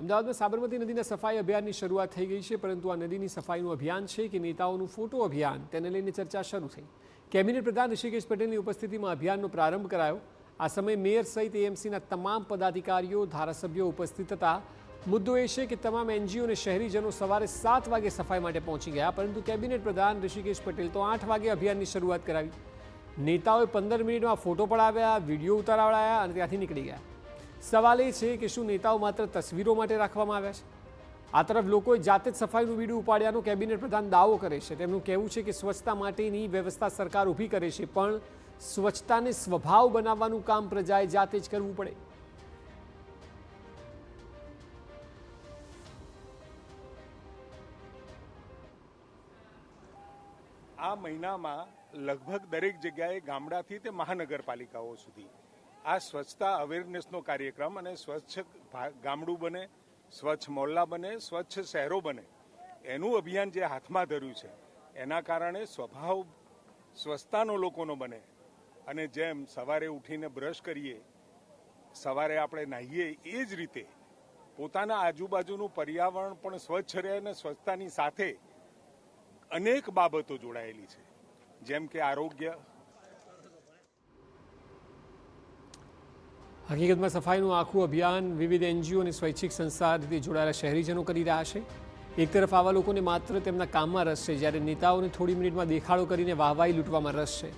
અમદાવાદમાં સાબરમતી નદીના સફાઈ અભિયાનની શરૂઆત થઈ ગઈ છે, પરંતુ આ નદીની સફાઈનું અભિયાન છે કે નેતાઓનું ફોટો અભિયાન, તેને લઈને ચર્ચા શરૂ થઈ। કેબિનેટ પ્રધાન ઋષિકેશ પટેલની ઉપસ્થિતિમાં અભિયાનનો પ્રારંભ કરાયો। આ સમયે મેયર સહિત એએમસીના તમામ પદાધિકારીઓ, ધારાસભ્યો ઉપસ્થિત હતા। મુદ્દો એ છે કે તમામ એનજીઓ અને શહેરીજનો સવારે 7 વાગે સફાઈ માટે પહોંચી ગયા, પરંતુ કેબિનેટ પ્રધાન ઋષિકેશ પટેલ તો 8 વાગે અભિયાનની શરૂઆત કરાવી। નેતાઓએ 15 મિનિટમાં ફોટો પડાવ્યા, વિડીયો ઉતારાવડાયા અને ત્યાંથી નીકળી ગયા। સવાલ એ છે કે શું નેતાઓ માત્ર તસવીરો માટે રાખવામાં આવ્યા છે? આ તરફ લોકોએ જાતે જ સફાઈનું વિડીયો ઉપાડ્યાનો કેબિનેટ પ્રધાન દાવો કરે છે। તેમનું કહેવું છે કે સ્વચ્છતા માટેની વ્યવસ્થા સરકાર ઊભી કરે છે, પણ સ્વચ્છતાને સ્વભાવ બનાવવાનું કામ પ્રજાએ જાતે જ કરવું પડે। આ મહિનામાં લગભગ દરેક જગ્યાએ ગામડાથી તે મહાનગરપાલિકાઓ સુધી આ સ્વચ્છતા અવેરનેસનો કાર્યક્રમ અને સ્વચ્છ ગામડું બને, સ્વચ્છ મોહલ્લા બને, સ્વચ્છ શહેરો બને એનું અભિયાન જે હાથમાં ધર્યું છે, એના કારણે સ્વભાવ સ્વચ્છતાનો લોકોનો બને। અને જેમ સવારે ઉઠીને બ્રશ કરીએ, સવારે આપણે નાહીએ, એ જ રીતે પોતાના આજુબાજુનું પર્યાવરણ પણ સ્વચ્છ રહે અને સ્વચ્છતાની સાથે અનેક બાબતો જોડાયેલી છે, જેમ કે આરોગ્ય। હકીકતમાં સફાઈનું આખું અભિયાન વિવિધ એનજીઓ અને સ્વૈચ્છિક સંસ્થા રીતે જોડાયેલા શહેરીજનો કરી રહ્યા છે। એક તરફ આવા લોકોને માત્ર તેમના કામમાં રસ છે, જ્યારે નેતાઓને થોડી મિનિટમાં દેખાડો કરીને વાહવાહી લૂંટવામાં રસ છે।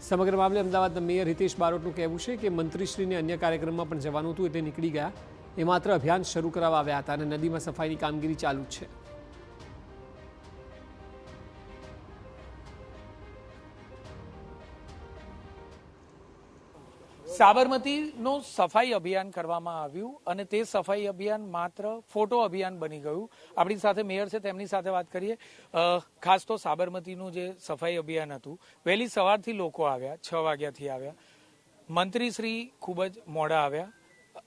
સમગ્ર મામલે અમદાવાદના મેયર હિતેશ બારોટનું કહેવું છે કે મંત્રીશ્રીને અન્ય કાર્યક્રમમાં પણ જવાનું હતું, એટલે નીકળી ગયા। એ માત્ર અભિયાન શરૂ કરાવવા આવ્યા હતા અને નદીમાં સફાઈની કામગીરી ચાલુ જ છે। સાબરમતીનો સફાઈ અભિયાન કરવામાં આવ્યું અને તે સફાઈ અભિયાન માત્ર ફોટો અભિયાન બની ગયું। આપણી સાથે મેયર છે, તેમની સાથે વાત કરીએ। ખાસ તો સાબરમતીનું જે સફાઈ અભિયાન હતું, વહેલી સવારથી લોકો આવ્યા, 6 વાગ્યાથી આવ્યા। મંત્રીશ્રી ખૂબ જ મોડા આવ્યા,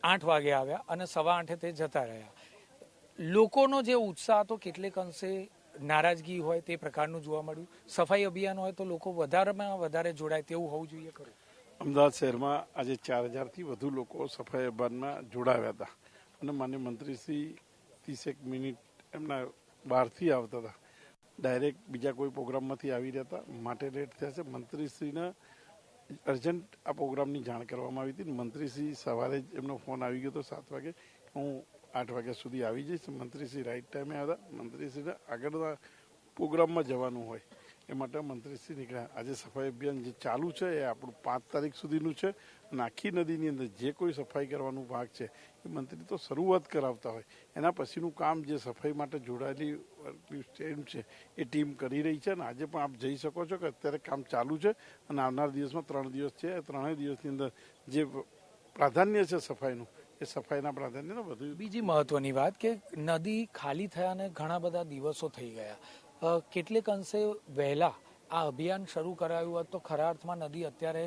8 વાગે આવ્યા અને 8:15 તે જતા રહ્યા। લોકોનો જે ઉત્સાહ હતો કેટલેક અંશે નારાજગી હોય તે પ્રકારનું જોવા મળ્યું। સફાઈ અભિયાન હોય તો લોકો વધારેમાં વધારે જોડાય તેવું હોવું જોઈએ ખરું? અમદાવાદ શહેરમાં આજે 4000થી વધુ લોકો સફાઈ અભિયાનમાં જોડાવ્યા હતા અને માન્ય મંત્રીશ્રી 30 મિનિટ એમના બહારથી આવતા હતા, ડાયરેક્ટ બીજા કોઈ પ્રોગ્રામમાંથી આવી રહ્યા હતા, માટે લેટ થયા છે। મંત્રીશ્રીને અર્જન્ટ આ પ્રોગ્રામની જાણ કરવામાં આવી હતી। મંત્રીશ્રી સવારે જ એમનો ફોન આવી ગયો હતો 7 વાગે, હું 8 વાગ્યા સુધી આવી જઈશ। મંત્રીશ્રી રાઈટ ટાઈમે આવ્યા। મંત્રીશ્રીને આગળના પ્રોગ્રામમાં જવાનું હોય એ માટે મંત્રીશ્રી નીકળ્યા। આજે સફાઈ અભિયાન જે ચાલુ છે એ આપણું 5 તારીખ સુધીનું છે અને આખી નદીની અંદર જે કોઈ સફાઈ કરવાનું ભાગ છે એ મંત્રી તો શરૂઆત કરાવતા હોય, એના પછીનું કામ જે સફાઈ માટે જોડાયેલી ટીમ છે એ ટીમ કરી રહી છે। અને આજે પણ આપ જઈ શકો છો કે અત્યારે કામ ચાલુ છે અને આવનાર દિવસમાં 3 દિવસ છે, એ 3 દિવસની અંદર જે પ્રાધાન્ય છે સફાઈનું, એ સફાઈના પ્રાધાન્યને વધુ। બીજી મહત્વની વાત કે નદી ખાલી થયાને ઘણા બધા દિવસો થઈ ગયા, કેટલેક અંશે વહેલા આ અભિયાન શરૂ કરાયું હોત તો ખરા અર્થમાં નદી અત્યારે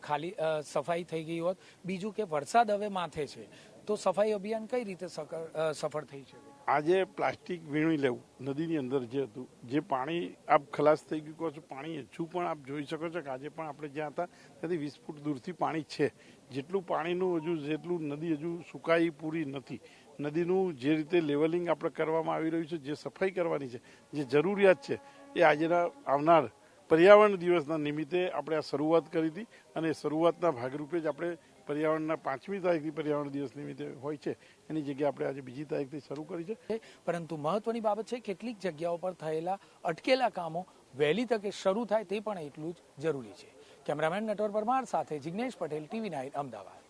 ખાલી સફાઈ થઈ ગઈ હોત। બીજું કે વરસાદ હવે માથે છે તો સફાઈ અભિયાન કઈ રીતે સફળ થઈ શકે? આજે પ્લાસ્ટિક વીણી લેવું નદીની અંદર જે હતું, જે પાણી આપ ખલાસ થઈ ગયું કહો છો, પાણી હજુ પણ આપ જોઈ શકો છો કે આજે પણ આપણે જ્યાં હતા ત્યાંથી 20 ફૂટ દૂરથી પાણી છે। જેટલું પાણીનું જેટલું નદી હજુ સુકાઈ પૂરી નથી। નદીનું જે રીતે લેવલિંગ આપણે કરવામાં આવી રહ્યું છે, જે સફાઈ કરવાની છે, જે જરૂરિયાત છે, એ આજના આવનાર પર્યાવરણ દિવસના નિમિત્તે આપણે આ શરૂઆત કરી હતી અને શરૂઆતના ભાગરૂપે જ આપણે પર્યાવરણના 5મી તારીખથી પર્યાવરણ દિવસ નિમિત્તે હોય છે, એની જગ્યાએ આપણે આજે 2જી તારીખથી શરૂ કરી છે। પરંતુ મહત્વની બાબત છે કેટલીક જગ્યાઓ પર થયેલા અટકેલા કામો વહેલી તકે શરૂ થાય તે પણ એટલું જ જરૂરી છે। કેમેરામેન નટવર પરમાર સાથે જિગ્નેશ પટેલ, TV9 અમદાવાદ।